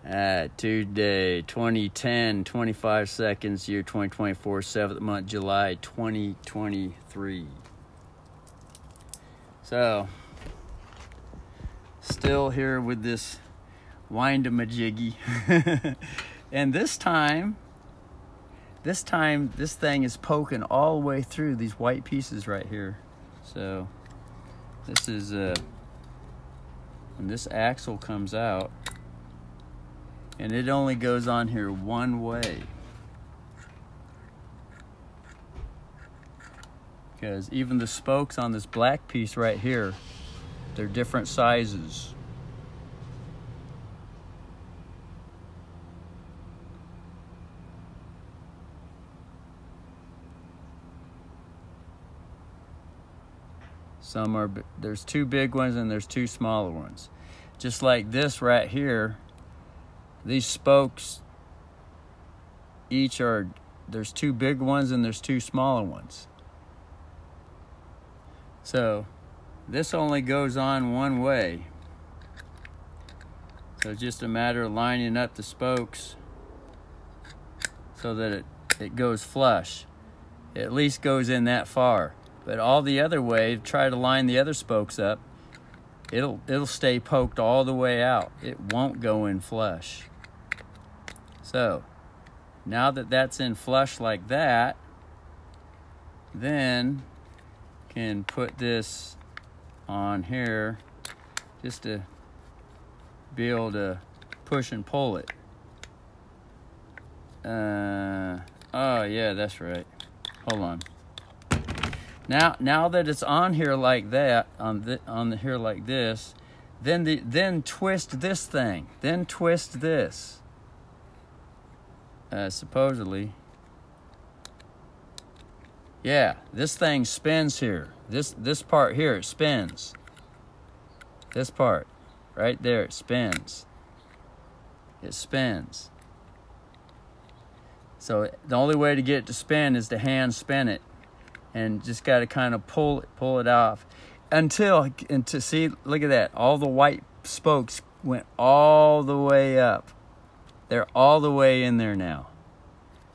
Tuesday, 2010, 25 seconds, year 2024, 7th month, July 2023. So, still here with this wind-a-majiggy. And this time, this thing is poking all the way through these white pieces right here. So, this is, when this axle comes out, and it only goes on here one way. Because even the spokes on this black piece right here, they're different sizes. Some are, there's two big ones and there's two smaller ones. Just like this right here, these spokes each are, there's two big ones and there's two smaller ones. So this only goes on one way. So it's just a matter of lining up the spokes so that it goes flush. It at least goes in that far. But all the other way, try to line the other spokes up, it'll stay poked all the way out. It won't go in flush. So, now that that's in flush like that, then can put this on here just to be able to push and pull it. Oh yeah, that's right. Hold on. Now that it's on here like that, on here like this, then twist this thing. Then twist this. Supposedly. Yeah, this thing spins here. This part here, it spins. This part, right there, it spins. It spins. So the only way to get it to spin is to hand spin it. And just got to kind of pull it off until see, look at that. All the white spokes went all the way up. They're all the way in there now.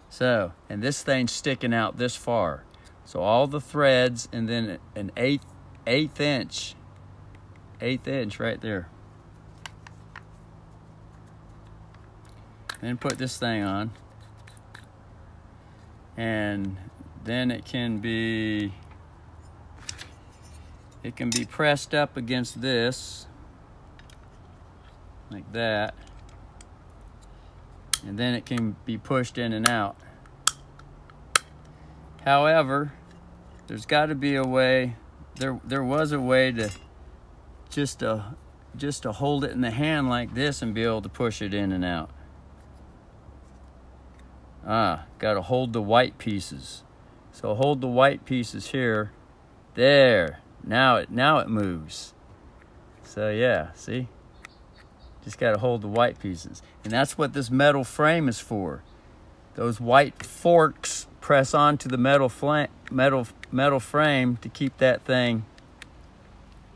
So, and this thing's sticking out this far. So all the threads, and then an eighth inch right there. Then put this thing on, and then it can be pressed up against this like that, and then it can be pushed in and out. However, there's got to be a way. There was a way to just to hold it in the hand like this and be able to push it in and out. Got to hold the white pieces. So hold the white pieces here. There. Now it moves. So yeah, see? Just got to hold the white pieces. And that's what this metal frame is for. Those white forks press onto the metal frame to keep that thing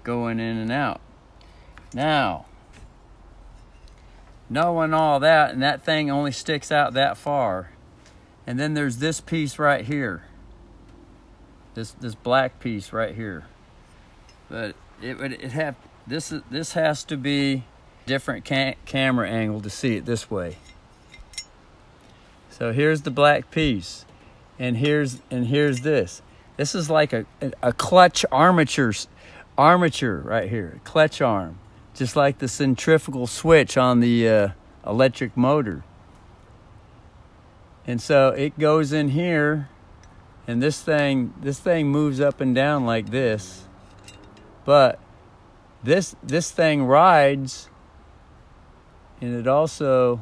going in and out. Now, knowing all that, and that thing only sticks out that far. And then there's this piece right here. This black piece right here, but this has to be different camera angle to see it this way. So here's the black piece, and here's this. This is like a clutch armature right here, a clutch arm, just like the centrifugal switch on the electric motor. And so it goes in here. And this thing moves up and down like this, but this thing rides, and it also,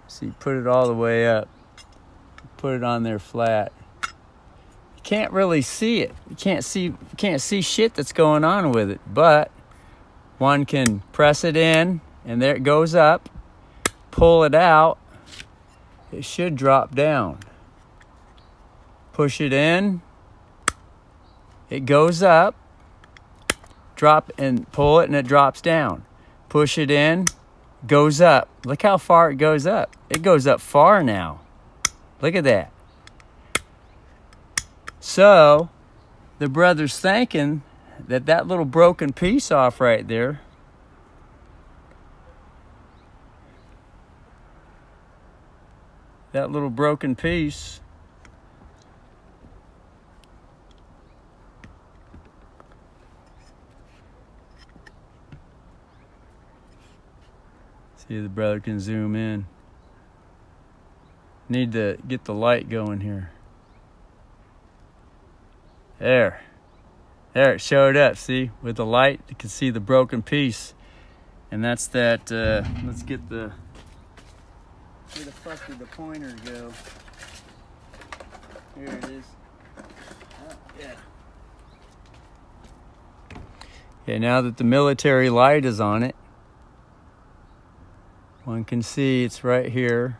see, put it all the way up, put it on there flat. You can't really see it. You can't see shit that's going on with it, but one can press it in, and there it goes up. Pull it out. It should drop down. Push it in, it goes up, drop and pull it, and it drops down. Push it in, goes up. Look how far it goes up. It goes up far now. Look at that. So the brother's thinking that that little broken piece off right there, that little broken piece, see if the brother can zoom in. Need to get the light going here. There it showed up, see, with the light you can see the broken piece. And that's that. Let's get the, where the fuck did the pointer go? Here it is. Oh, yeah. Okay, now that the military light is on it, one can see it's right here.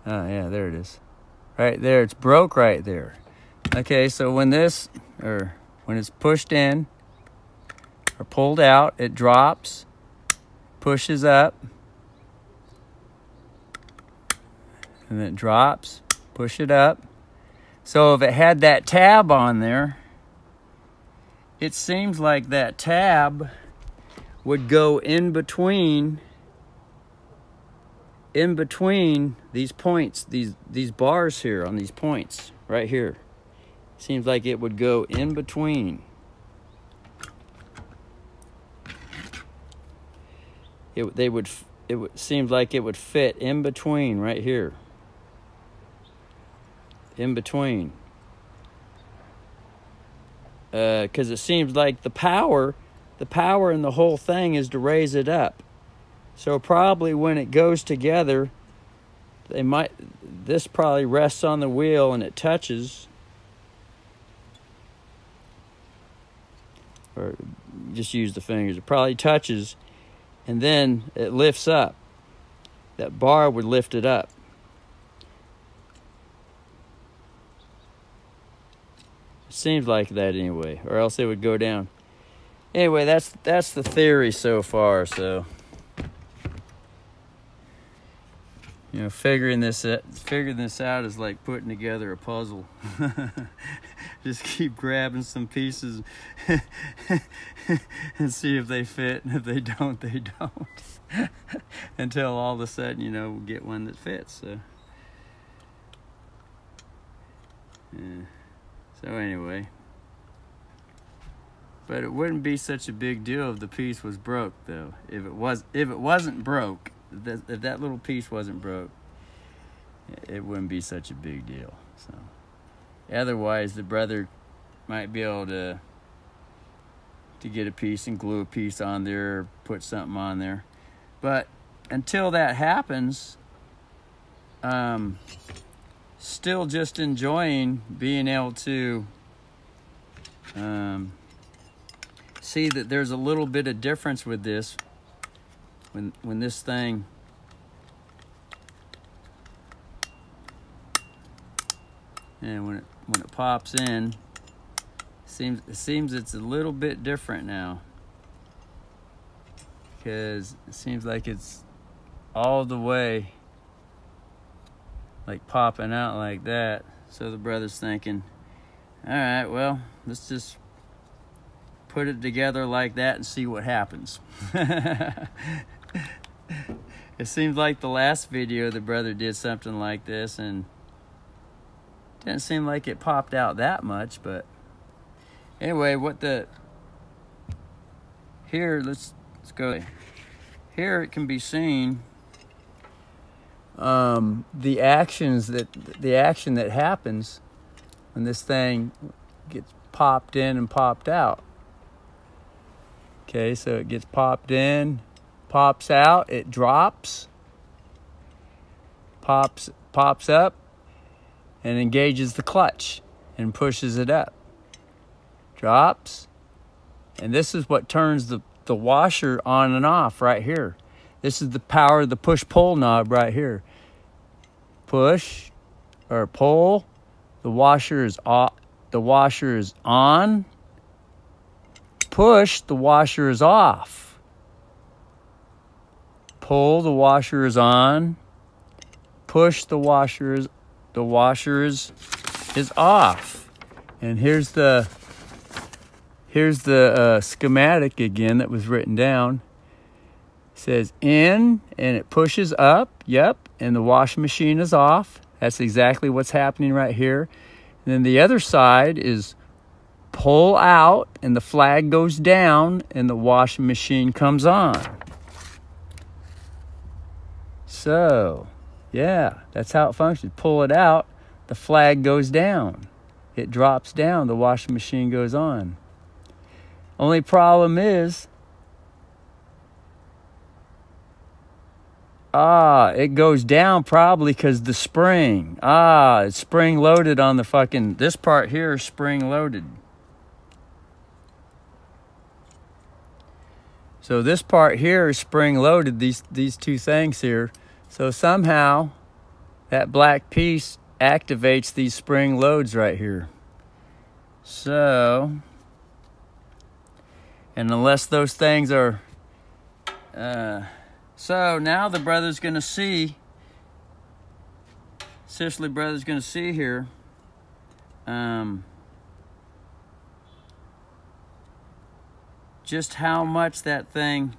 Oh yeah, there it is. Right there, it's broke right there. Okay, so when this, or when it's pushed in or pulled out, it drops, pushes up, and then it drops, push it up. So if it had that tab on there, it seems like that tab would go in between these points, these bars here on these points right here. Seems like it would go in between. It seems like it would fit in between right here. In between. Because it seems like the power in the whole thing is to raise it up. So probably when it goes together, this probably rests on the wheel and it touches. Or just use the fingers. It probably touches and then it lifts up. That bar would lift it up. It seems like that anyway, or else it would go down. Anyway, that's the theory so far. So, you know, figuring this out is like putting together a puzzle. Just keep grabbing some pieces and see if they fit, and if they don't, they don't. Until all of a sudden, you know, we'll get one that fits. So, yeah. So anyway, but it wouldn't be such a big deal if the piece was broke, though. If it wasn't broke, if that little piece wasn't broke, it wouldn't be such a big deal. So, otherwise, the brother might be able to get a piece and glue a piece on there, or put something on there. But until that happens, still just enjoying being able to see that there's a little bit of difference with this when this thing and when it pops in, it seems it's a little bit different now, because it seems like it's all the way like popping out like that. So the brother's thinking, all right, well, let's just put it together like that and see what happens. It seems like the last video the brother did something like this, and it didn't seem like it popped out that much. But anyway, here, let's go. Here it can be seen the action that happens when this thing gets popped in and popped out. Okay, so it gets popped in, pops out, it drops, pops up, and engages the clutch and pushes it up. Drops, and this is what turns the washer on and off right here. This is the power of the push-pull knob right here. Push or pull, the washer is off. The washer is on. Push, the washer is off. pull, the washer is on. Push, the washer is off. And here's the schematic again that was written down. It says in, and it pushes up. Yep, and the washing machine is off. That's exactly what's happening right here. And then the other side is pull out, and the flag goes down, and the washing machine comes on. So, yeah, that's how it functions. Pull it out, the flag goes down. It drops down, the washing machine goes on. Only problem is, it goes down probably because the spring. It's spring loaded on the fucking, this part here is spring loaded. So this part here is spring loaded, these two things here. So somehow that black piece activates these spring loads right here. So, and unless those things are, so now the brother's gonna see, Sicily brother's gonna see here, just how much that thing,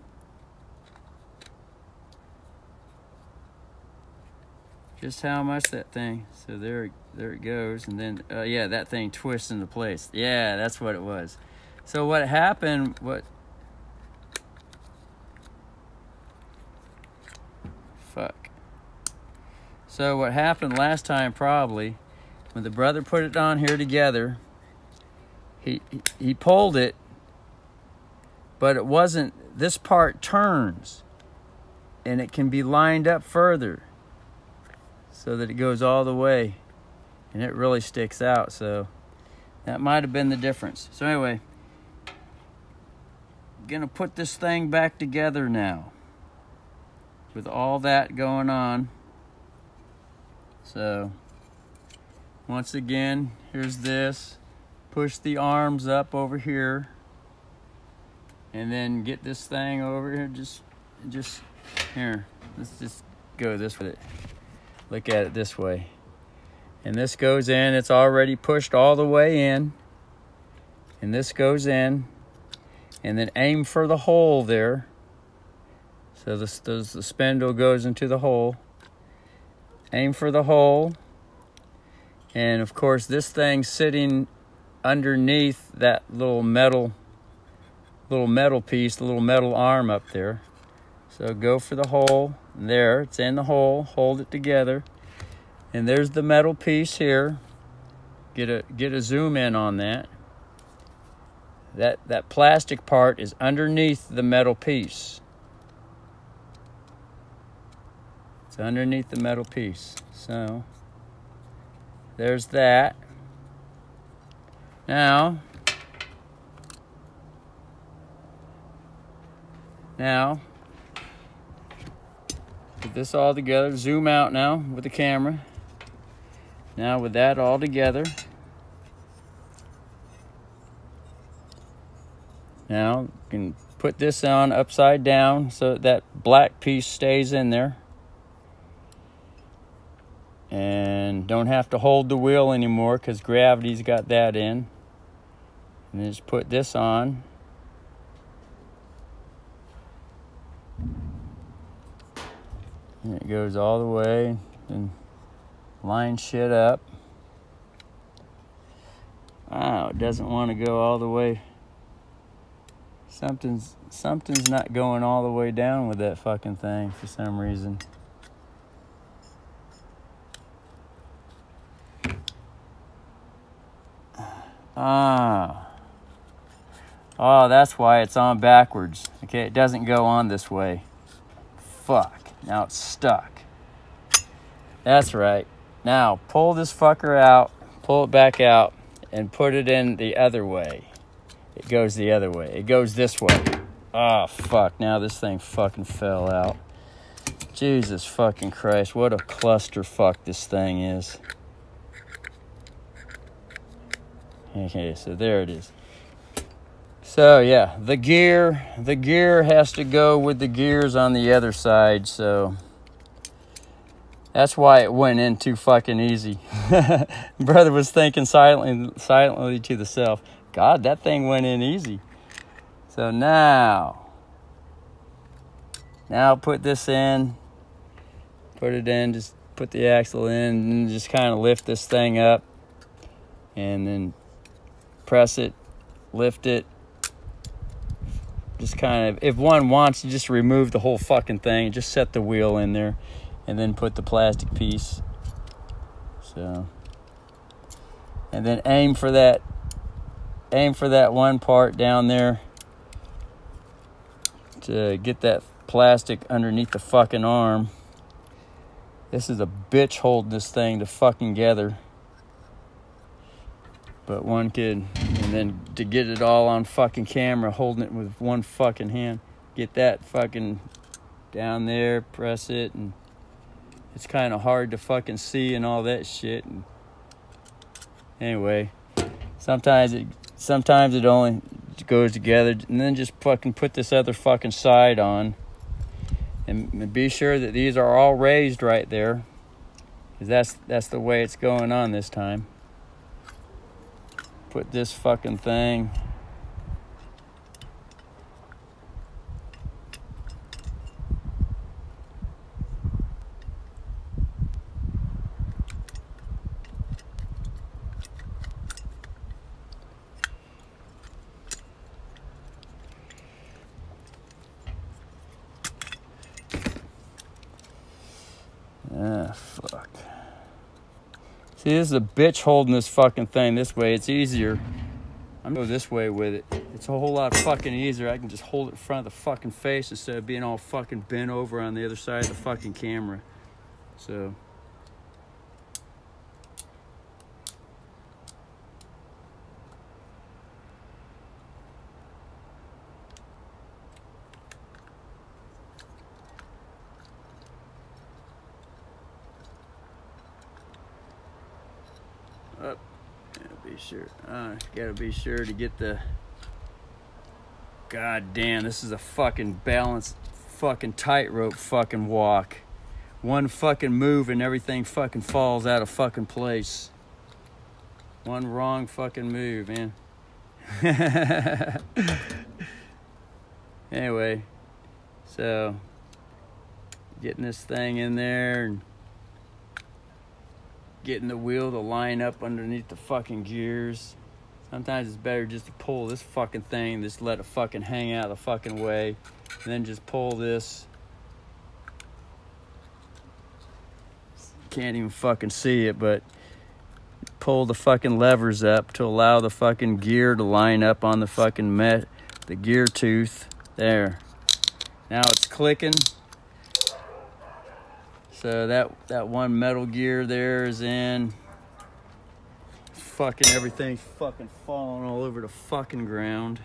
so there it goes, and then, yeah, that thing twists into place. Yeah, that's what it was. So what happened, So what happened last time probably, when the brother put it on here together, he pulled it, but it wasn't, this part turns, and it can be lined up further so that it goes all the way, and it really sticks out. So that might have been the difference. So anyway, I'm gonna put this thing back together now with all that going on. So once again, here's this, push the arms up over here, and then get this thing over here, just here, let's just go this with it. Look at it this way. And this goes in, it's already pushed all the way in. And this goes in, and then aim for the hole there. So the spindle goes into the hole. Aim for the hole. And of course this thing's sitting underneath that little metal piece, the little metal arm up there. So go for the hole. There, it's in the hole. Hold it together. And there's the metal piece here. Get a zoom in on that. That plastic part is underneath the metal piece. It's underneath the metal piece. So there's that. Now put this all together. Zoom out now with the camera. Now with that all together. Now you can put this on upside down so that black piece stays in there. And don't have to hold the wheel anymore because gravity's got that in. And just put this on. And it goes all the way and line shit up. It doesn't want to go all the way. Something's not going all the way down with that fucking thing for some reason. Oh, that's why it's on backwards. Okay, it doesn't go on this way. Fuck. Now it's stuck. That's right. Now pull this fucker out, pull it back out, and put it in the other way. It goes the other way. It goes this way. Oh, fuck. Now this thing fucking fell out. Jesus fucking Christ. What a clusterfuck this thing is. Okay, so there it is. So yeah, the gear has to go with the gears on the other side, so that's why it went in too fucking easy. Brother was thinking silently to himself, God, that thing went in easy. So now put this in, put it in, just put the axle in, and just kind of lift this thing up, and then press it, lift it. Just kind of, if one wants, you just remove the whole fucking thing, just set the wheel in there, and then put the plastic piece. So, and then aim for that one part down there to get that plastic underneath the fucking arm. This is a bitch holding this thing to fucking together. But one kid, and then to get it all on fucking camera, holding it with one fucking hand, get that fucking down there, press it, and it's kind of hard to fucking see and all that shit. And anyway, sometimes it only goes together, and then just fucking put this other fucking side on, and be sure that these are all raised right there, because that's the way it's going on this time. Put this fucking thing fuck. See, this is a bitch holding this fucking thing this way. It's easier. I'm gonna go this way with it. It's a whole lot fucking easier. I can just hold it in front of the fucking face instead of being all fucking bent over on the other side of the fucking camera. So. Gotta be sure to get the. God damn, this is a fucking balanced, fucking tightrope fucking walk. One fucking move and everything fucking falls out of fucking place. One wrong fucking move, man. Anyway, so getting this thing in there and getting the wheel to line up underneath the fucking gears. Sometimes it's better just to pull this fucking thing, just let it fucking hang out of the fucking way, and then just pull this. Can't even fucking see it, but pull the fucking levers up to allow the fucking gear to line up on the fucking the gear tooth. There. Now it's clicking. So that one metal gear there is in. Fucking everything's fucking falling all over the fucking ground.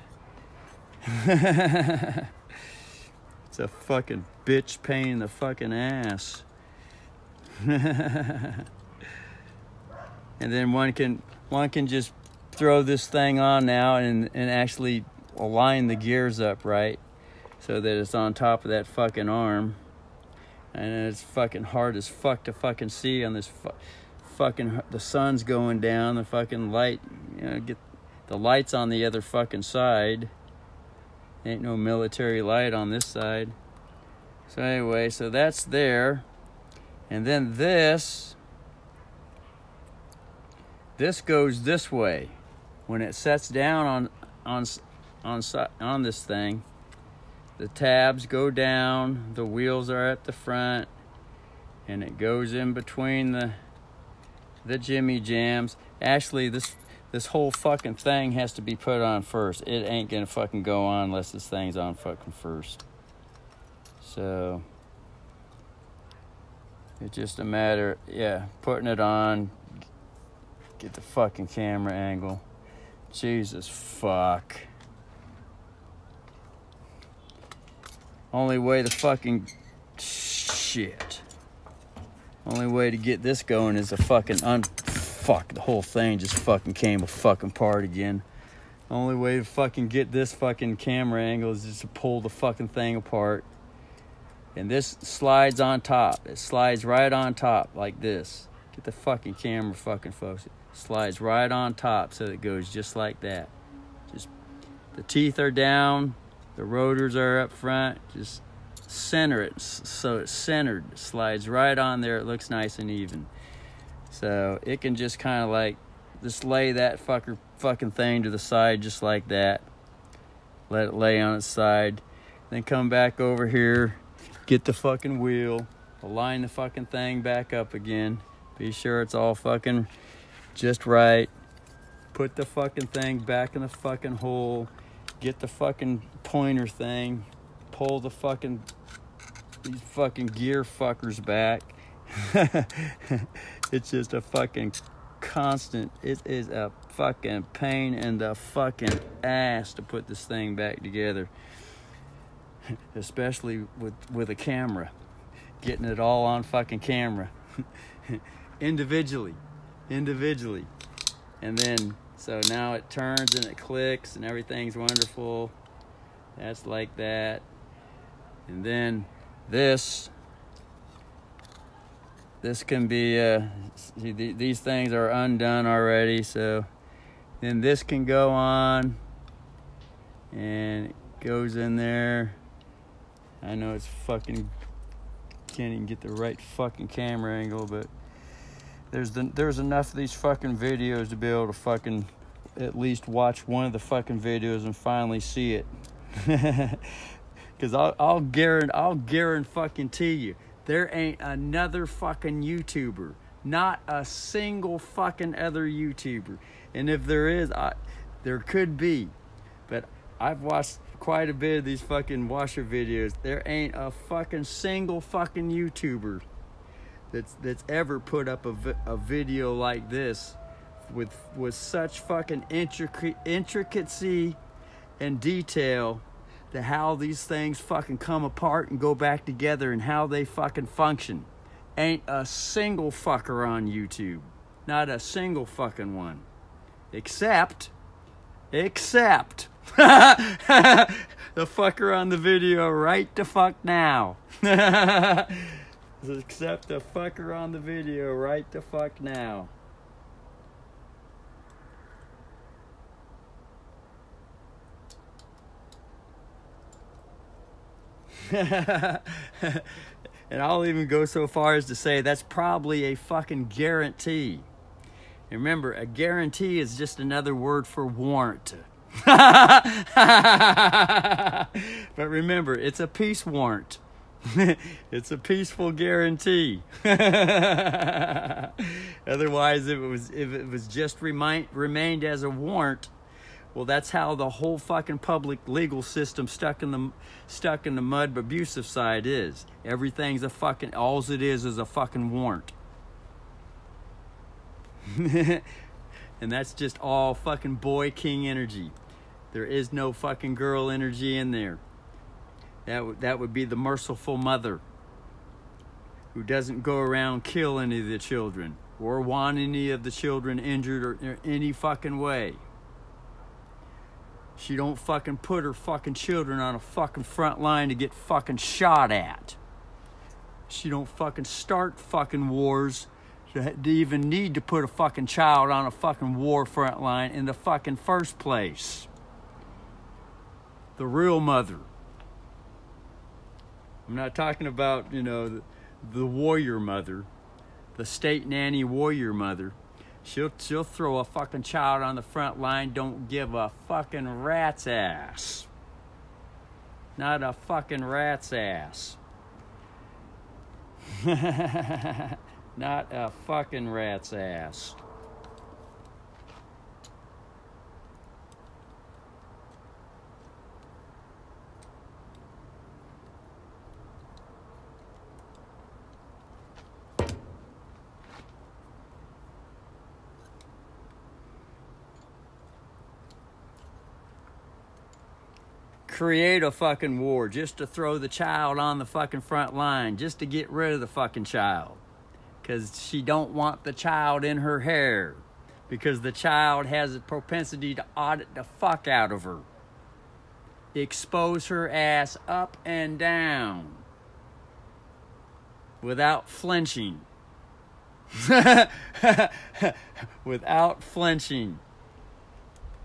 It's a fucking bitch pain in the fucking ass. And then one can just throw this thing on now and actually align the gears up right so that it's on top of that fucking arm. And it's fucking hard as fuck to fucking see on this fucking, the sun's going down, the fucking light, you know, get the lights on the other fucking side. Ain't no military light on this side. So anyway, so that's there. And then this goes this way. When it sets down on this thing, the tabs go down, the wheels are at the front, and it goes in between the jimmy jams. Actually, this whole fucking thing has to be put on first. It ain't gonna fucking go on unless this thing's on fucking first. So it's just a matter, yeah, putting it on. Get the fucking camera angle. Jesus fuck. Only way to fucking shit. Only way to get this going is a fucking fuck. The whole thing just fucking came a fucking apart again. Only way to fucking get this fucking camera angle is just to pull the fucking thing apart. And this slides on top. It slides right on top like this. Get the fucking camera fucking focused. It slides right on top so it goes just like that. Just the teeth are down. The rotors are up front. Just center it so it's centered. It slides right on there. It looks nice and even. So it can just kind of like just lay that fucking thing to the side just like that. Let it lay on its side. Then come back over here. Get the fucking wheel. Align the fucking thing back up again. Be sure it's all fucking just right. Put the fucking thing back in the fucking hole. Get the fucking pointer thing. Pull the fucking these fucking gear fuckers back. It's just a fucking constant. It is a fucking pain in the fucking ass to put this thing back together. Especially with a camera. Getting it all on fucking camera. Individually. And then, so now it turns and it clicks and everything's wonderful. That's like that. And then this can be, see, these things are undone already, so then this can go on and it goes in there. I know it's fucking, can't even get the right fucking camera angle, but there's enough of these fucking videos to be able to fucking at least watch one of the fucking videos and finally see it. Because I'll guarantee you, there ain't another fucking YouTuber, not a single fucking other YouTuber. And if there is, there could be, but I've watched quite a bit of these fucking washer videos. There ain't a fucking single fucking YouTuber that's ever put up a video like this with such fucking intricacy and detail to how these things fucking come apart and go back together and how they fucking function. Ain't a single fucker on YouTube. Not a single fucking one. Except the fucker on the video right the fuck now. Except the fucker on the video right the fuck now. And I'll even go so far as to say that's probably a fucking guarantee. And remember, a guarantee is just another word for warrant. But remember, it's a peace warrant. It's a peaceful guarantee. Otherwise, if it was just remained as a warrant, well, that's how the whole fucking public legal system stuck in the mud abusive side is. Everything's a fucking, all it is a fucking warrant. And that's just all fucking boy king energy. There is no fucking girl energy in there. That would be the merciful mother who doesn't go around kill any of the children or want any of the children injured or any fucking way. She don't fucking put her fucking children on a fucking front line to get fucking shot at. She don't fucking start fucking wars to even need to put a fucking child on a fucking war front line in the fucking first place. The real mother. I'm not talking about, the warrior mother, the state nanny warrior mother. She'll throw a fucking child on the front line, don't give a fucking rat's ass. Not a fucking rat's ass. Not a fucking rat's ass. Create a fucking war just to throw the child on the fucking front line, just to get rid of the fucking child. Because she don't want the child in her hair. because the child has a propensity to audit the fuck out of her. Expose her ass up and down without flinching. Without flinching.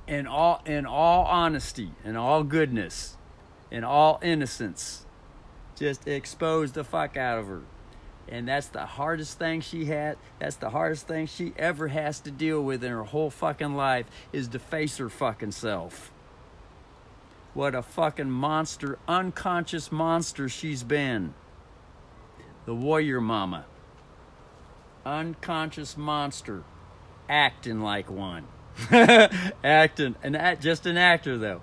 In all honesty, in all goodness, in all innocence. Just expose the fuck out of her. And that's the hardest thing she had. That's the hardest thing she ever has to deal with in her whole fucking life, is to face her fucking self. What a fucking monster, unconscious monster she's been. The warrior mama. Unconscious monster. Acting like one. Acting, and just an actor though.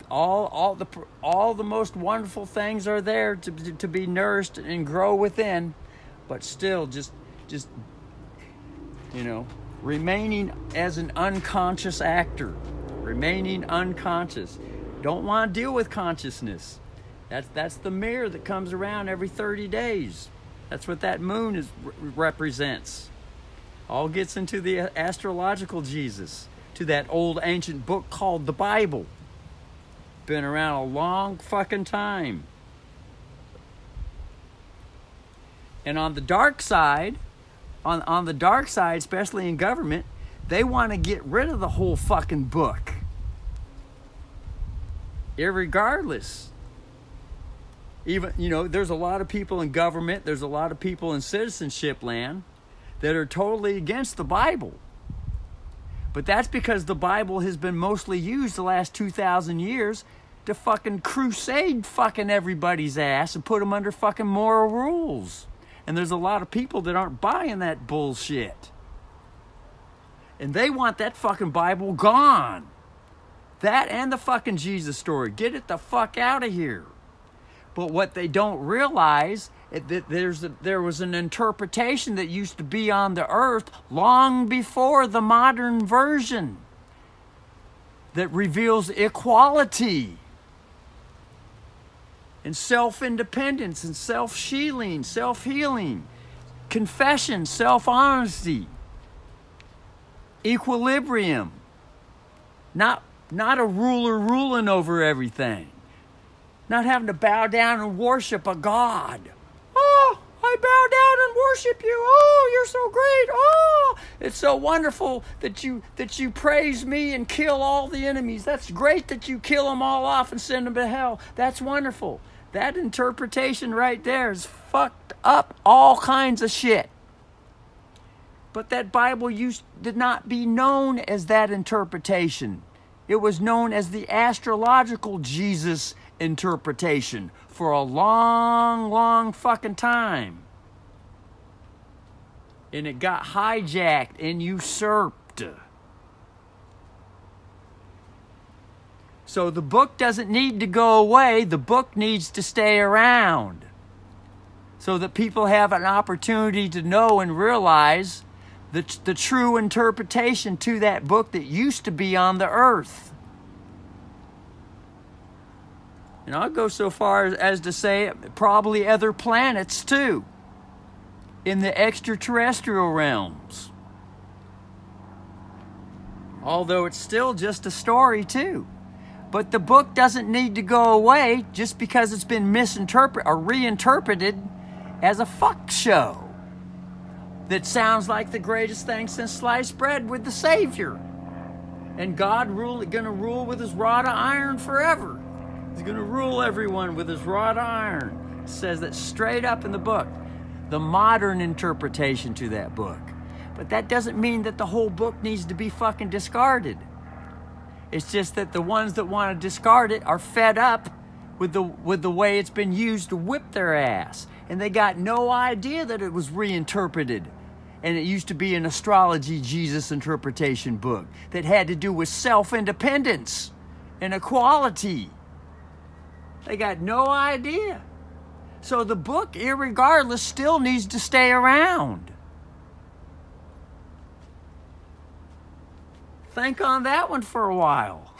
All the most wonderful things are there to be nourished and grow within. But still, just remaining as an unconscious actor, remaining unconscious. Don't want to deal with consciousness. That's the mirror that comes around every 30 days. That's what that moon represents. All gets into the astrological Jesus, to that old ancient book called the Bible. Been around a long fucking time. And on the dark side, on the dark side, especially in government, they want to get rid of the whole fucking book. Irregardless. Even, there's a lot of people in government, there's a lot of people in citizenship land that are totally against the Bible. But that's because the Bible has been mostly used the last 2,000 years to fucking crusade fucking everybody's ass and put them under fucking moral rules. And there's a lot of people that aren't buying that bullshit. And they want that fucking Bible gone. That and the fucking Jesus story. Get it the fuck out of here. But what they don't realize is that there was an interpretation that used to be on the earth long before the modern version that reveals equality and self-independence and self-healing, confession, self-honesty, equilibrium, not a ruler ruling over everything, not having to bow down and worship a god. Oh, I bow down and worship you. Oh, you're so great. Oh, it's so wonderful that you praise me and kill all the enemies. That's great that you kill them all off and send them to hell. That's wonderful. That interpretation right there is fucked up all kinds of shit. But that Bible did not be known as that interpretation. It was known as the astrological Jesus interpretation for a long, long fucking time. And it got hijacked and usurped. So the book doesn't need to go away. The book needs to stay around so that people have an opportunity to know and realize the true interpretation to that book that used to be on the earth. And I'll go so far as to say probably other planets too, in the extraterrestrial realms. Although it's still just a story too. But the book doesn't need to go away just because it's been misinterpreted or reinterpreted as a fuck show that sounds like the greatest thing since sliced bread with the Savior. And God gonna rule with his rod of iron forever. He's gonna rule everyone with his rod of iron. It says that straight up in the book. The modern interpretation to that book. But that doesn't mean that the whole book needs to be fucking discarded. It's just that the ones that want to discard it are fed up with the way it's been used to whip their ass. And they got no idea that it was reinterpreted. And it used to be an astrology Jesus interpretation book that had to do with self-independence and equality. They got no idea. So the book, irregardless, still needs to stay around. Think on that one for a while.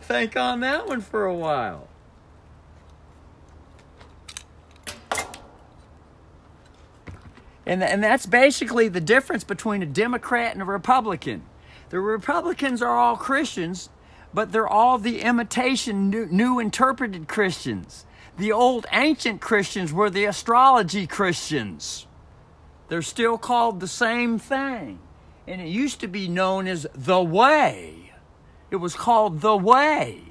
Think on that one for a while. And that's basically the difference between a Democrat and a Republican. The Republicans are all Christians, but they're all the imitation, new interpreted Christians. The old ancient Christians were the astrology Christians. They're still called the same thing. And it used to be known as the Way. It was called the Way.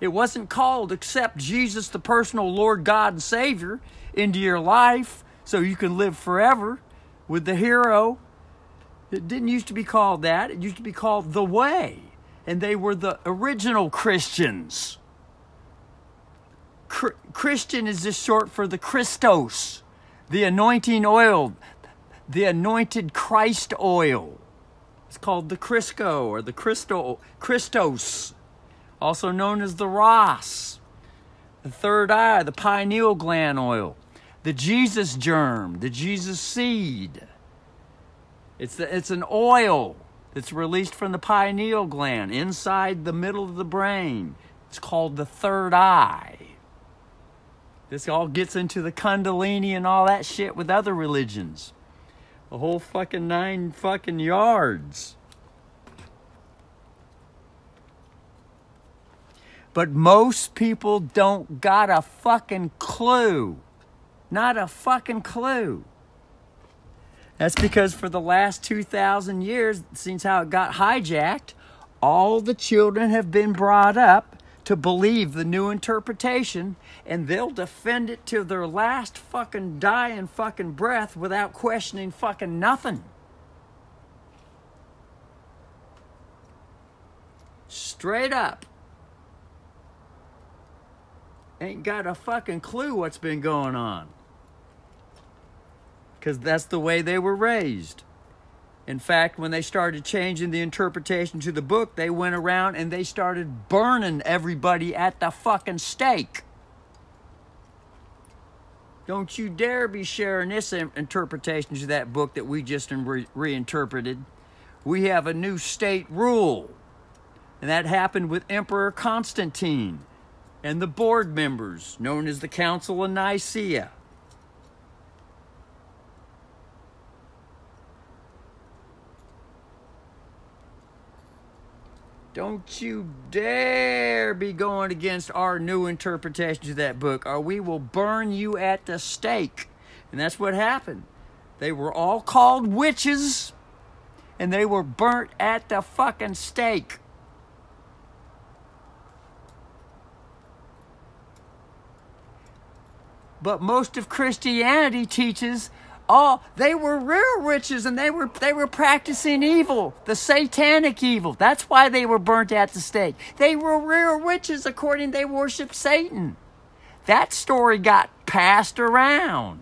It wasn't called accept Jesus, the personal Lord, God, and Savior into your life so you can live forever with the hero. It didn't used to be called that. It used to be called the Way. And they were the original Christians. Christian is just short for the Christos, the anointing oil, the anointed Christ oil. It's called the Crisco or the Christos, also known as the Ros, the third eye, the pineal gland oil, the Jesus germ, the Jesus seed. It's an oil that's released from the pineal gland inside the middle of the brain. It's called the third eye. This all gets into the Kundalini and all that shit with other religions. The whole fucking 9 fucking yards. But most people don't got a fucking clue. Not a fucking clue. That's because for the last 2,000 years, since how it got hijacked, all the children have been brought up to believe the new interpretation, and they'll defend it to their last fucking dying fucking breath without questioning fucking nothing. Straight up. Ain't got a fucking clue what's been going on. Because that's the way they were raised. In fact, when they started changing the interpretation to the book, they went around and they started burning everybody at the fucking stake. Don't you dare be sharing this interpretation to that book that we just reinterpreted. We have a new state rule. And that happened with Emperor Constantine and the board members, known as the Council of Nicaea. Don't you dare be going against our new interpretation of that book, or we will burn you at the stake. And that's what happened. They were all called witches, and they were burnt at the fucking stake. But most of Christianity teaches, oh, they were real witches and they were practicing evil, the satanic evil. That's why they were burnt at the stake. They were real witches according they worshiped Satan. That story got passed around.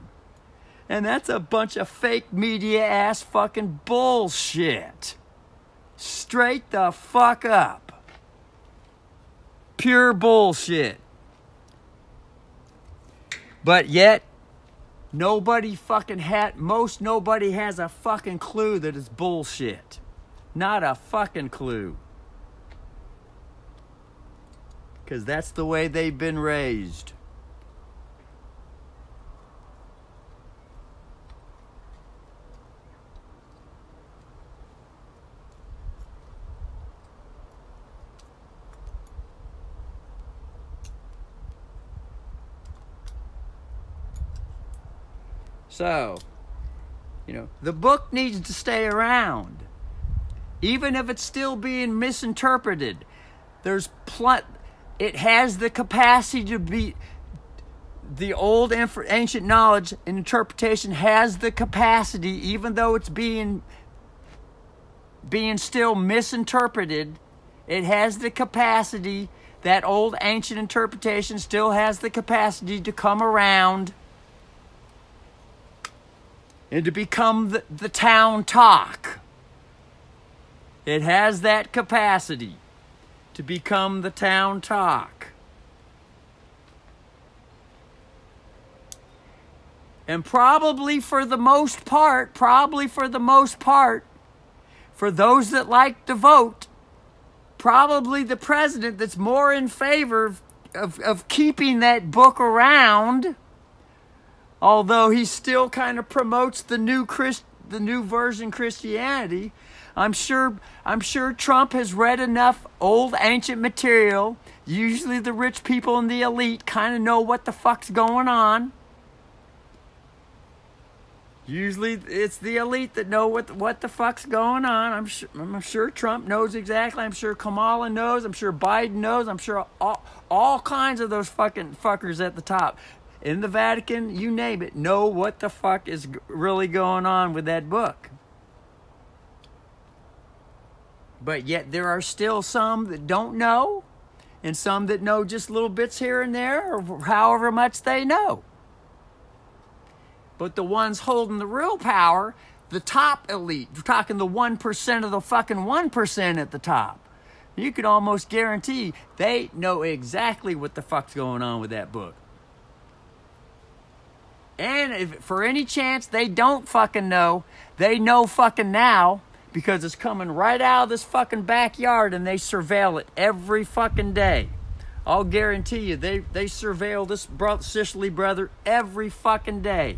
And that's a bunch of fake media ass fucking bullshit. Straight the fuck up. Pure bullshit. But yet, nobody has a fucking clue that it's bullshit. Not a fucking clue. Because that's the way they've been raised. So, the book needs to stay around. Even if it's still being misinterpreted, it has the capacity to be, the old ancient knowledge and interpretation has the capacity, even though it's being still misinterpreted, it has the capacity, that old ancient interpretation still has the capacity to come around and to become the town talk. It has that capacity to become the town talk. And probably for the most part, for those that like to vote, probably the president that's more in favor of keeping that book around Although he still kind of promotes the new version Christianity, I'm sure Trump has read enough old ancient material. Usually the rich people and the elite kind of know what the fuck's going on. Usually it's the elite that know what the fuck's going on. I'm sure Trump knows exactly. I'm sure Kamala knows. I'm sure Biden knows. I'm sure all kinds of those fucking fuckers at the top in the Vatican, you name it, know what the fuck is really going on with that book. But yet there are still some that don't know, and some that know just little bits here and there, or however much they know. But the ones holding the real power, the top elite, we're talking the 1% of the fucking 1% at the top, you could almost guarantee they know exactly what the fuck's going on with that book. And if for any chance they don't fucking know, they know fucking now, because it's coming right out of this fucking backyard and they surveil it every fucking day. I'll guarantee you, they surveil this Sicily brother every fucking day.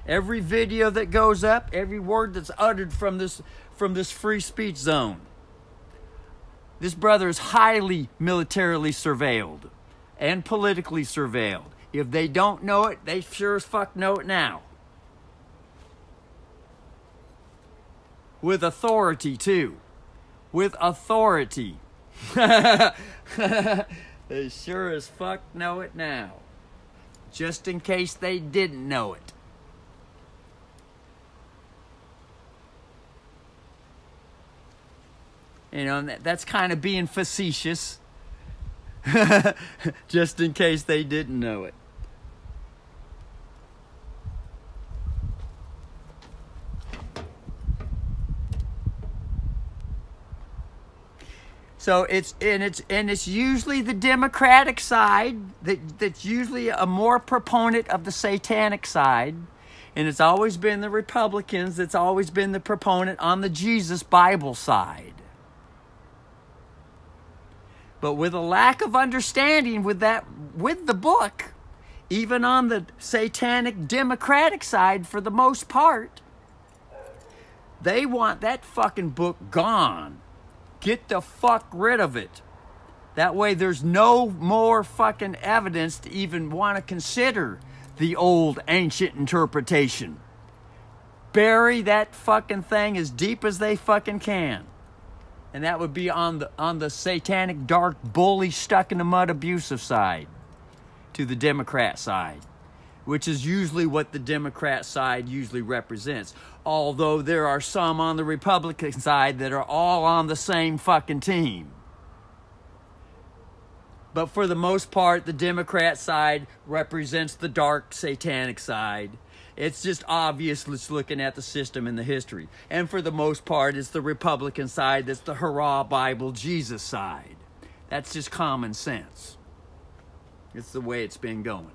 Every video that goes up, every word that's uttered from this free speech zone. This brother is highly militarily surveilled and politically surveilled. If they don't know it, they sure as fuck know it now. With authority, too. With authority. They sure as fuck know it now. Just in case they didn't know it. You know, that's kind of being facetious. Just in case they didn't know it. So it's usually the Democratic side that's usually a more proponent of the satanic side, and it's always been the Republicans that's always been the proponent on the Jesus Bible side. But with a lack of understanding with the book, even on the satanic Democratic side for the most part, they want that fucking book gone. Get the fuck rid of it. That way there's no more fucking evidence to even want to consider the old ancient interpretation. Bury that fucking thing as deep as they fucking can. And that would be on the satanic, dark, bully, stuck in the mud, abusive side. To the Democrat side. Which is usually what the Democrat side usually represents. Although there are some on the Republican side that are all on the same fucking team. But for the most part, the Democrat side represents the dark satanic side. It's just obvious just looking at the system and the history. And for the most part, it's the Republican side that's the hurrah Bible Jesus side. That's just common sense. It's the way it's been going.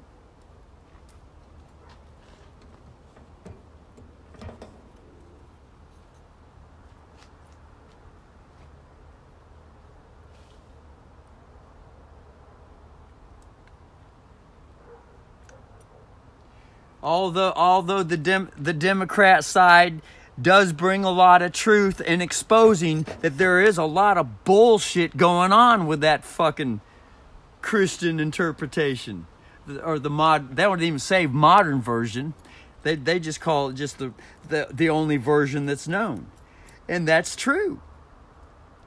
Although the Democrat side does bring a lot of truth in exposing that there is a lot of bullshit going on with that fucking Christian interpretation, or they wouldn't even say modern version. They just call it just the only version that's known, and that's true.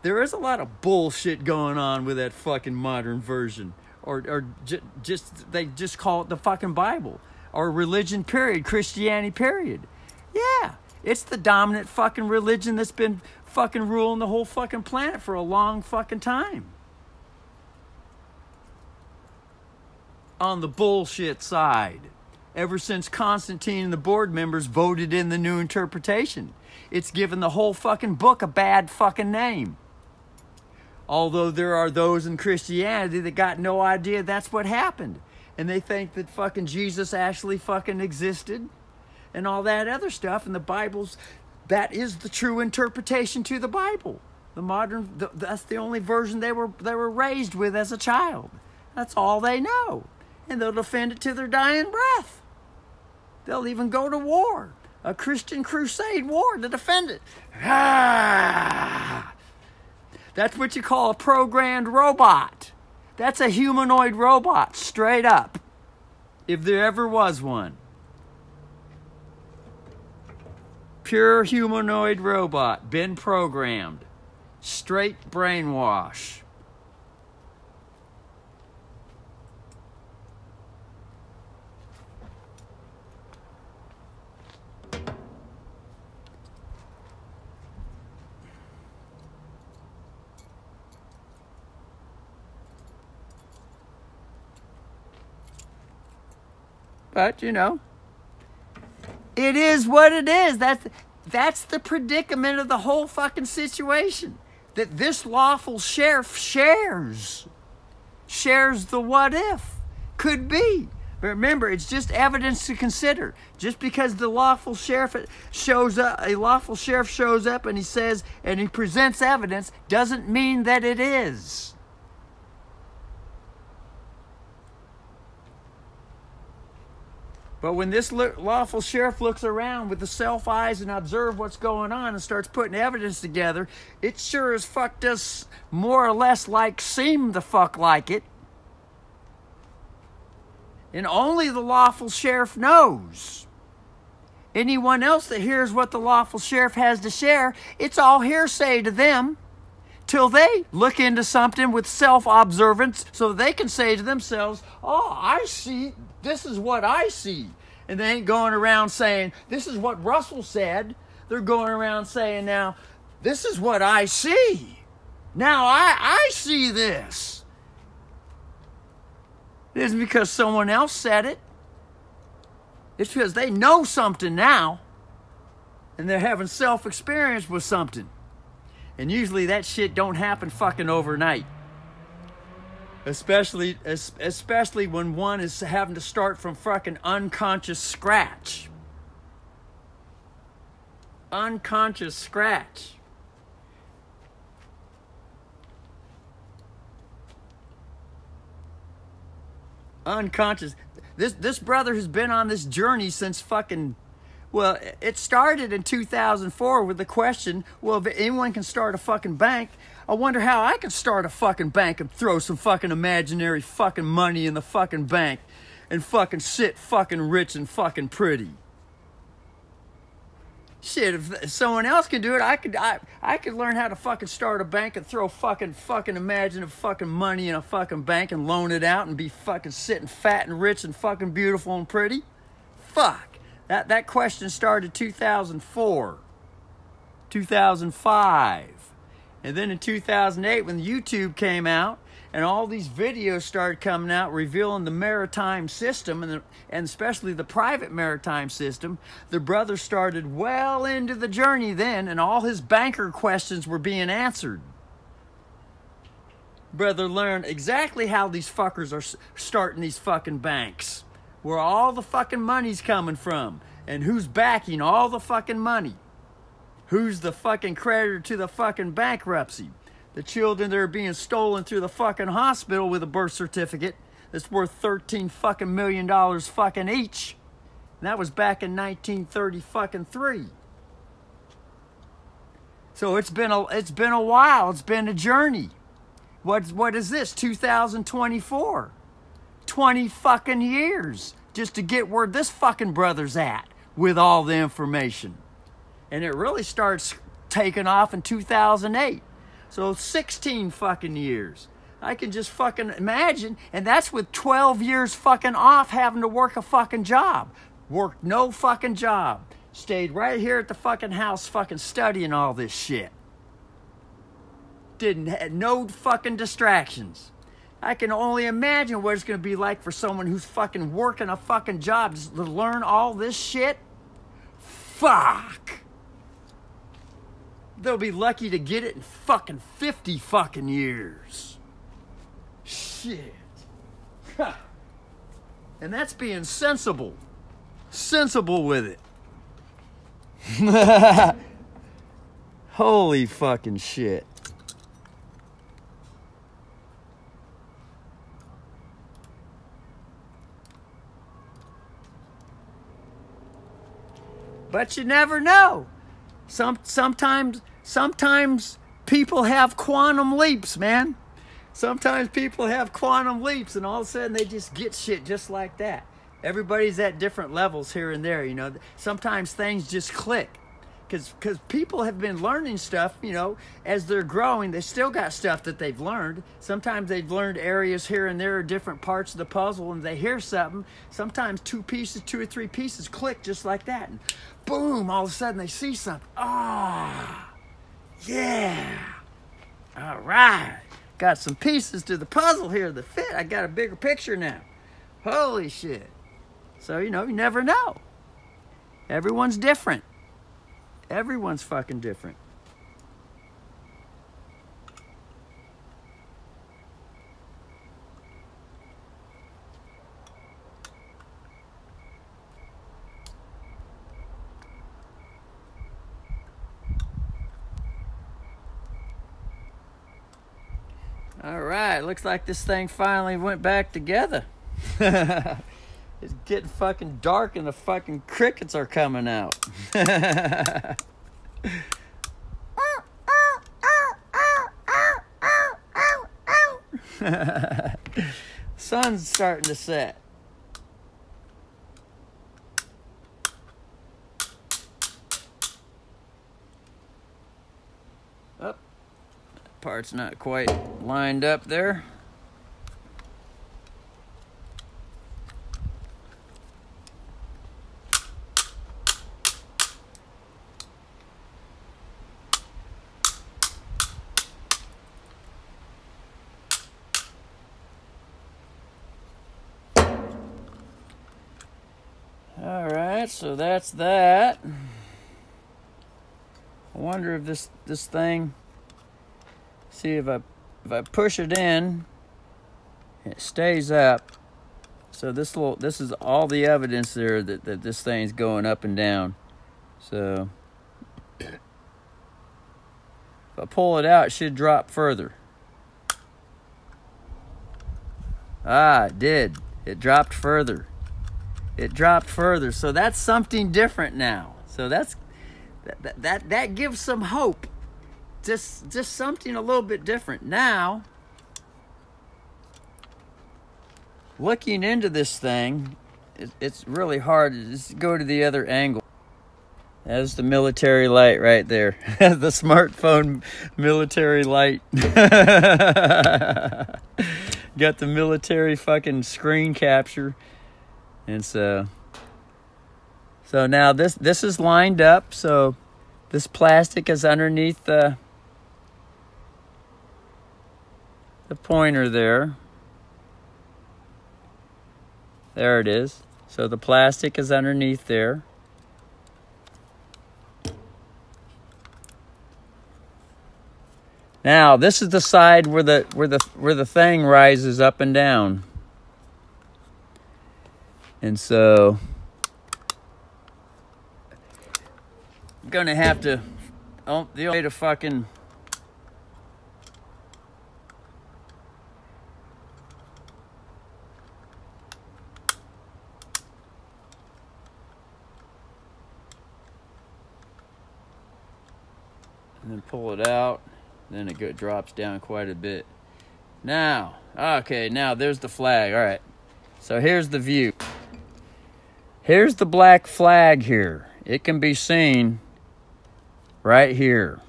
There is a lot of bullshit going on with that fucking modern version, or they just call it the fucking Bible. Or religion, period. Christianity, period. Yeah. It's the dominant fucking religion that's been fucking ruling the whole fucking planet for a long fucking time. On the bullshit side. Ever since Constantine and the board members voted in the new interpretation. It's given the whole fucking book a bad fucking name. Although there are those in Christianity that got no idea that's what happened. And they think that fucking Jesus actually fucking existed and all that other stuff. And the Bible's, that is the true interpretation to the Bible. The modern, that's the only version they were raised with as a child. That's all they know. And they'll defend it to their dying breath. They'll even go to war, a Christian crusade war to defend it. Ah! That's what you call a programmed robot. That's a humanoid robot, straight up. If there ever was one. Pure humanoid robot, been programmed. Straight brainwash. But, you know, it is what it is. That's the predicament of the whole fucking situation. That this lawful sheriff shares the what if. Could be. But remember, it's just evidence to consider. Just because the lawful sheriff shows up, a lawful sheriff shows up and he says, and he presents evidence, doesn't mean that it is. But when this lawful sheriff looks around with the self eyes and observes what's going on and starts putting evidence together, it sure as fuck does more or less like seem the fuck like it. And only the lawful sheriff knows. Anyone else that hears what the lawful sheriff has to share, it's all hearsay to them. Till they look into something with self-observance so they can say to themselves, oh, I see, this is what I see. And they ain't going around saying, this is what Russell said. They're going around saying, now, this is what I see. Now I see this. It isn't because someone else said it. It's because they know something now. And they're having self-experience with something. And usually that shit don't happen fucking overnight. Especially when one is having to start from fucking unconscious scratch. Unconscious scratch. Unconscious. This brother has been on this journey since fucking... Well, it started in 2004 with the question, well, if anyone can start a fucking bank, I wonder how I could start a fucking bank and throw some fucking imaginary fucking money in the fucking bank and fucking sit fucking rich and fucking pretty. Shit, if someone else can do it, I could learn how to fucking start a bank and throw fucking imaginative fucking money in a fucking bank and loan it out and be fucking sitting fat and rich and fucking beautiful and pretty. Fuck. That question started 2004, 2005. And then in 2008, when YouTube came out and all these videos started coming out revealing the maritime system and especially the private maritime system, the brother started well into the journey then, and all his banker questions were being answered. Brother learned exactly how these fuckers are starting these fucking banks. Where all the fucking money's coming from. And who's backing all the fucking money. Who's the fucking creditor to the fucking bankruptcy. The children that are being stolen through the fucking hospital with a birth certificate that's worth $13 fucking million fucking each. And that was back in 1933. So it's been a while. It's been a journey. What is this? 2024. 20 fucking years just to get where this fucking brother's at with all the information. And it really starts taking off in 2008. So 16 fucking years. I can just fucking imagine. And that's with 12 years fucking off having to work a fucking job. Worked no fucking job. Stayed right here at the fucking house fucking studying all this shit. Had no fucking distractions. I can only imagine what it's going to be like for someone who's fucking working a fucking job just to learn all this shit. Fuck. They'll be lucky to get it in fucking 50 fucking years. Shit. And that's being sensible. Sensible with it. Holy fucking shit. But you never know. Sometimes people have quantum leaps, man. Sometimes people have quantum leaps, and all of a sudden they just get shit just like that. Everybody's at different levels here and there, you know. Sometimes things just click. Because people have been learning stuff, you know, as they're growing. They still got stuff that they've learned. Sometimes they've learned areas here and there, different parts of the puzzle, and they hear something. Sometimes two or three pieces click just like that. And boom, all of a sudden they see something. Ah, yeah. All right. Got some pieces to the puzzle here that fit. I got a bigger picture now. Holy shit. So, you know, you never know. Everyone's different. Everyone's fucking different. All right, looks like this thing finally went back together. It's getting fucking dark and the fucking crickets are coming out. Sun's starting to set. Oh, part's not quite lined up there. So that's that. I wonder if this thing, see if I push it in, it stays up. So this is all the evidence there that this thing's going up and down. So if I pull it out, it should drop further. Ah, it did. It dropped further. It dropped further, so that's something different now. So that gives some hope. Just something a little bit different. Now, looking into this thing, it's really hard to just go to the other angle. That's the military light right there. The smartphone military light. Got the military fucking screen capture. And so now this is lined up. So this plastic is underneath the pointer there. There it is. So the plastic is underneath there. Now this is the side where the thing rises up and down. And so I'm gonna have to, the only way to fucking and then pull it out, then it drops down quite a bit. Now, okay, now there's the flag. All right, so here's the view. Here's the black flag here. It can be seen right here.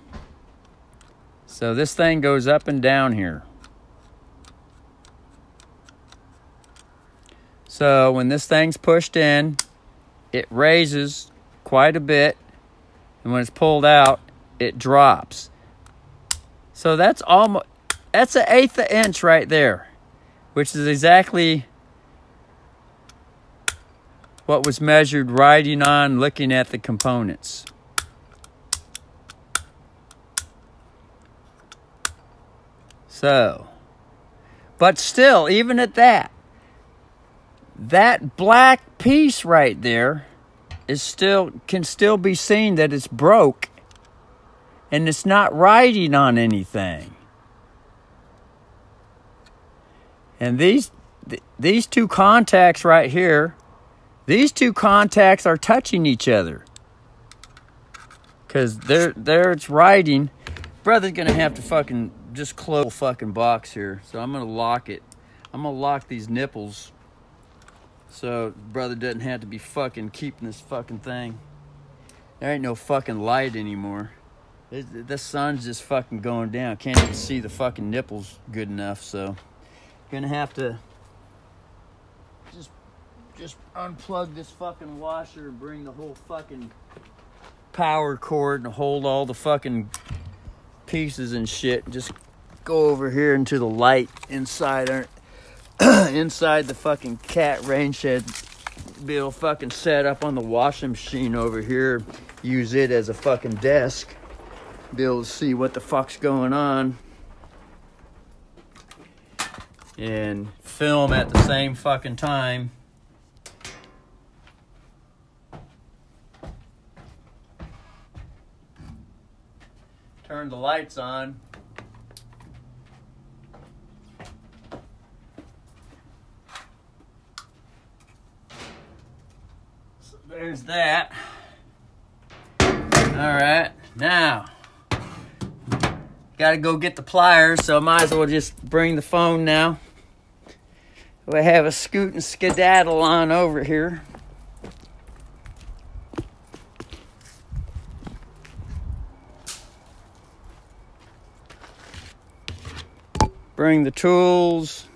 So this thing goes up and down here. So when this thing's pushed in, it raises quite a bit. And when it's pulled out, it drops. So that's an 1/8 of an inch right there, which is exactly what was measured riding on, looking at the components. So, but still, even at that black piece right there can still be seen that it's broke and it's not riding on anything. And these two contacts right here, these two contacts are touching each other. Because there it's riding. Brother's gonna have to fucking just close the fucking box here. So I'm gonna lock it. I'm gonna lock these nipples so brother doesn't have to be fucking keeping this fucking thing. There ain't no fucking light anymore. The sun's just fucking going down. Can't even see the fucking nipples good enough, so gonna have to just unplug this fucking washer and bring the whole fucking power cord and hold all the fucking pieces and shit. Just go over here into the light inside our inside the fucking cat rain shed. Be able to fucking set up on the washing machine over here. Use it as a fucking desk. Be able to see what the fuck's going on. And film at the same fucking time. Turn the lights on. So there's that. Alright, now gotta go get the pliers, so I might as well just bring the phone now. We have a scoot and skedaddle on over here. Bring the tools.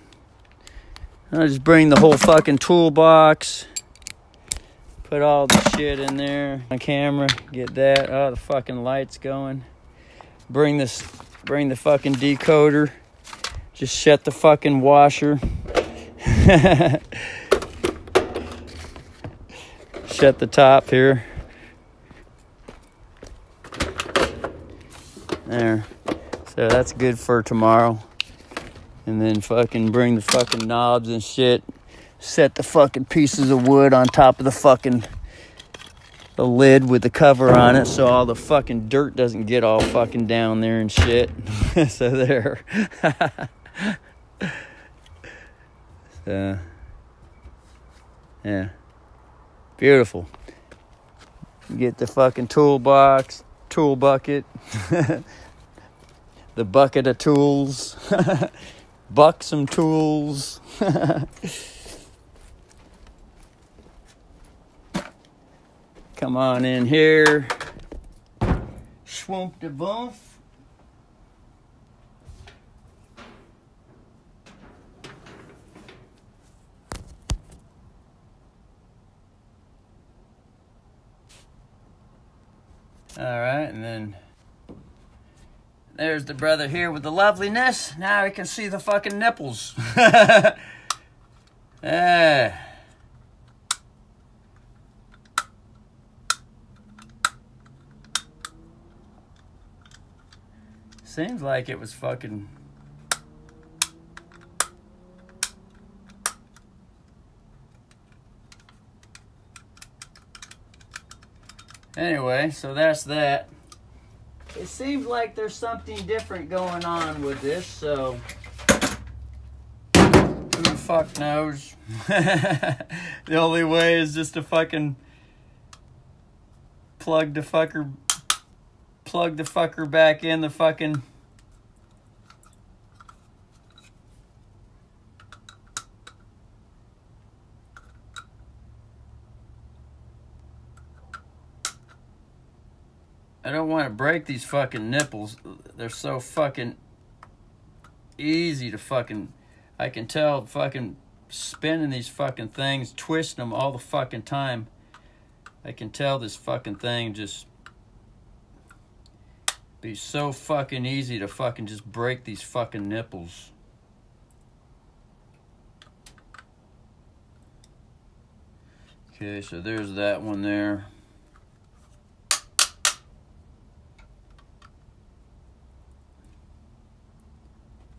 I'll just bring the whole fucking toolbox. Put all the shit in there. On camera, get that. Oh, the fucking light's going. Bring the fucking decoder. Just shut the fucking washer. Shut the top here. There. So that's good for tomorrow. And then fucking bring the fucking knobs and shit. Set the fucking pieces of wood on top of the lid with the cover on it, so all the fucking dirt doesn't get all fucking down there and shit. So there. So, yeah. Beautiful. Get the fucking toolbox, tool bucket, the bucket of tools. Buck some tools. Come on in here. Swoop de boof. All right, and then there's the brother here with the loveliness. Now we can see the fucking nipples. Yeah. Seems like it was fucking... Anyway, so that's that. It seems like there's something different going on with this, so... Who the fuck knows? The only way is just to fucking... Plug the fucker back in the fucking... I don't want to break these fucking nipples. They're so fucking easy to fucking... I can tell fucking spinning these fucking things, twisting them all the fucking time. I can tell this fucking thing just... be so fucking easy to fucking just break these fucking nipples. Okay, so there's that one there.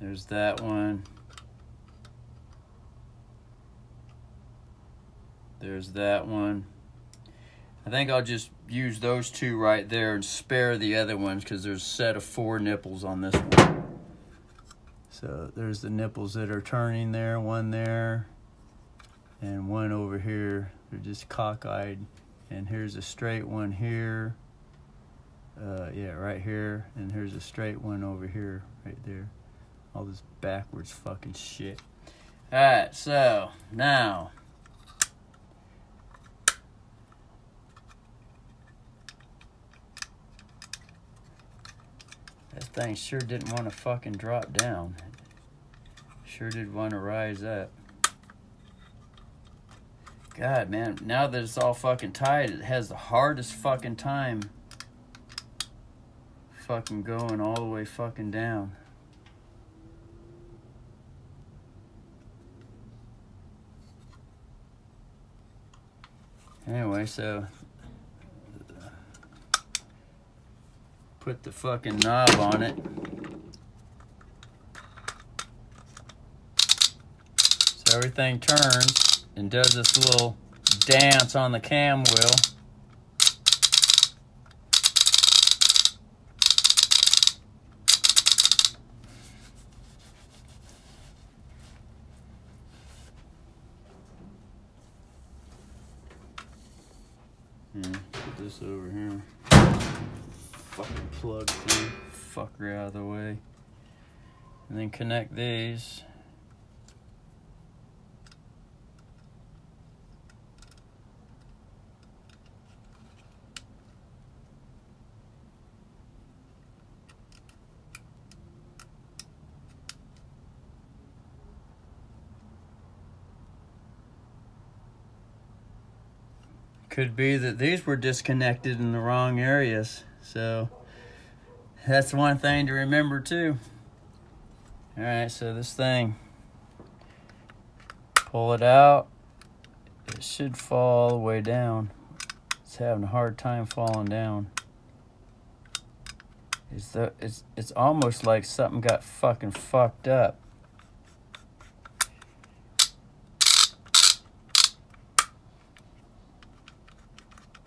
There's that one. There's that one. I think I'll just use those two right there and spare the other ones because there's a set of 4 nipples on this one. So there's the nipples that are turning there, one there, and one over here. They're just cockeyed. And here's a straight one here, Yeah, right here, and here's a straight one over here, right there. All this backwards fucking shit. Alright, so now that thing sure didn't want to fucking drop down. Sure did want to rise up. God, man, now that it's all fucking tight, it has the hardest fucking time fucking going all the way fucking down. Anyway, so put the fucking knob on it. So everything turns and does this little dance on the cam wheel. Put this over here. Fucking plug thing. Fucker out of the way. And then connect these. Could be that these were disconnected in the wrong areas. So that's one thing to remember too. Alright, so this thing, pull it out. It should fall all the way down. It's having a hard time falling down. It's almost like something got fucking fucked up.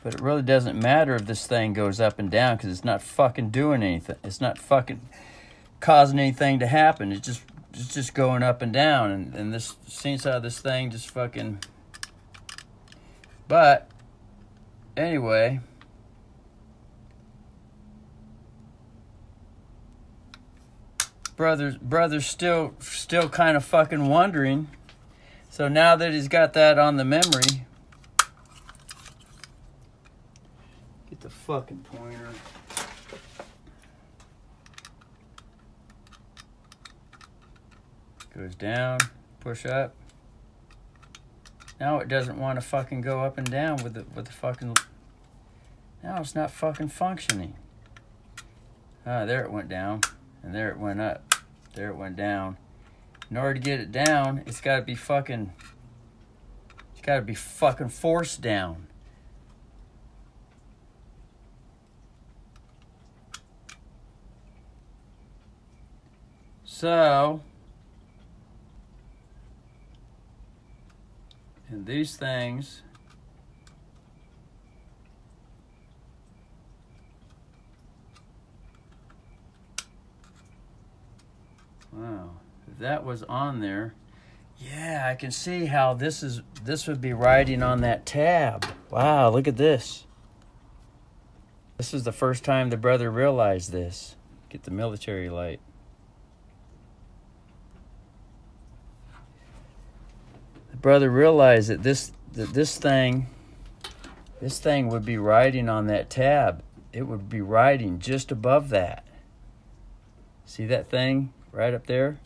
But it really doesn't matter if this thing goes up and down because it's not fucking doing anything. It's not fucking causing anything to happen. It's just going up and down. And this seems how this thing just fucking... But, anyway... Brother's still kind of fucking wondering. So now that he's got that on the memory... The fucking pointer. Goes down, push up. Now it doesn't want to fucking go up and down with the fucking. Now it's not fucking functioning. Ah, there it went down, and there it went up. There it went down. In order to get it down, it's got to be fucking. It's got to be fucking forced down. So, and these things, wow, if that was on there, yeah, I can see how this would be riding on that tab. Wow, look at this. This is the first time the brother realized this. Get the military light. Brother realized that this thing would be riding on that tab. It would be riding just above that. See that thing right up there?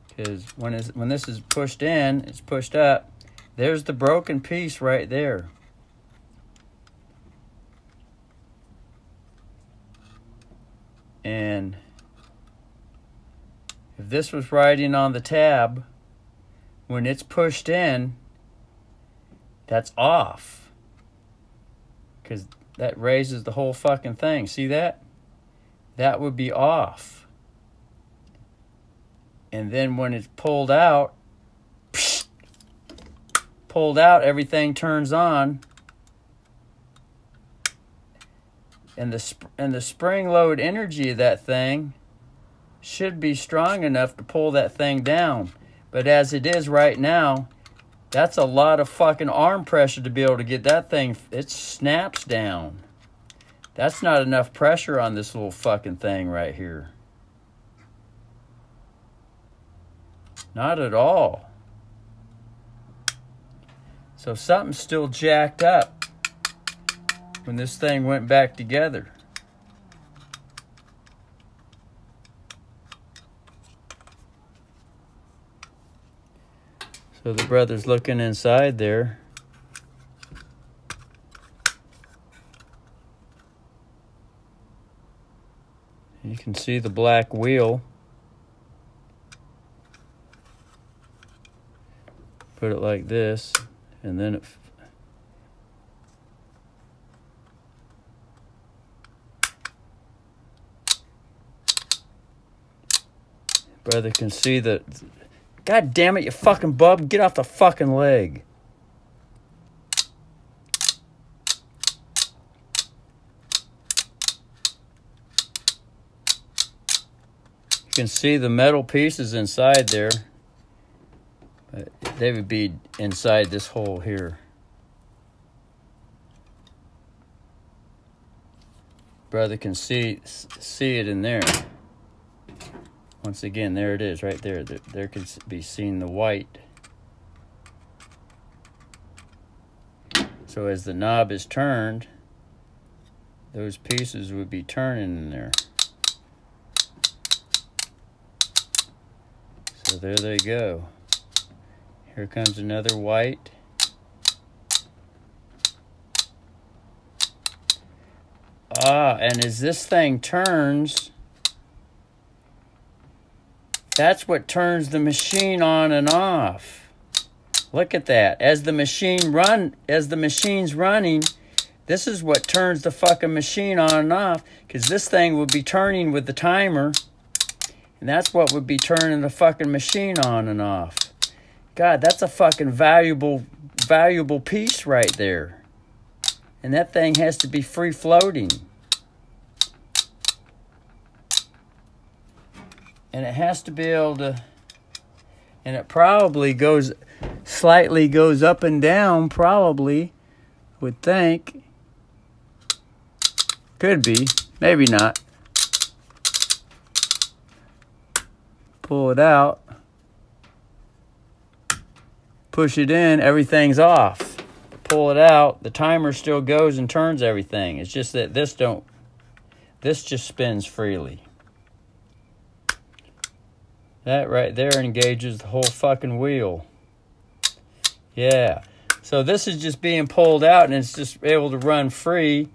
Because when this is pushed in, it's pushed up. There's the broken piece right there. And if this was riding on the tab, when it's pushed in, that's off. Because that raises the whole fucking thing. See that? That would be off. And then when it's pulled out, everything turns on. And the spring load energy of that thing should be strong enough to pull that thing down. But as it is right now, that's a lot of fucking arm pressure to be able to get that thing. It snaps down. That's not enough pressure on this little fucking thing right here. Not at all. So something's still jacked up when this thing went back together. So the brother's looking inside there. You can see the black wheel. Put it like this, and then it brother can see the, God damn it, you fucking bub, get off the fucking leg. You can see the metal pieces inside there. They would be inside this hole here. Brother can see it in there. Once again, there it is, right there. There can be seen the white. So as the knob is turned, those pieces would be turning in there. So there they go. Here comes another white. And as this thing turns, that's what turns the machine on and off. Look at that. As the machine's running, this is what turns the fucking machine on and off, because this thing would be turning with the timer, and that's what would be turning the fucking machine on and off. God, that's a fucking valuable piece right there. And that thing has to be free floating. And it has to be able to, and it probably slightly goes up and down, probably, would think. Could be, maybe not. Pull it out. Push it in, everything's off. Pull it out, the timer still goes and turns everything. It's just that this just spins freely. That right there engages the whole fucking wheel. Yeah. So this is just being pulled out and it's just able to run free.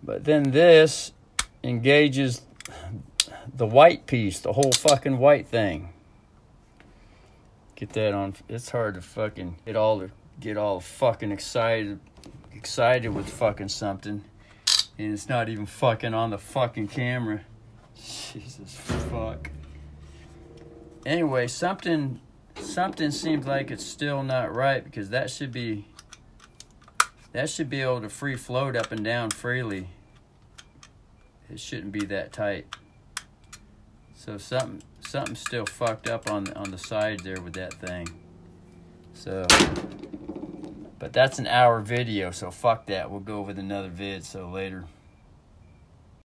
But then this engages the white piece, the whole fucking white thing. Get that on. It's hard to fucking get all fucking excited with fucking something, and it's not even fucking on the fucking camera. Jesus fuck. Anyway, something seems like it's still not right, because that should be able to free float up and down freely. It shouldn't be that tight. So something's still fucked up on the side there with that thing. So, but that's an hour video, so fuck that. We'll go with another vid, so later.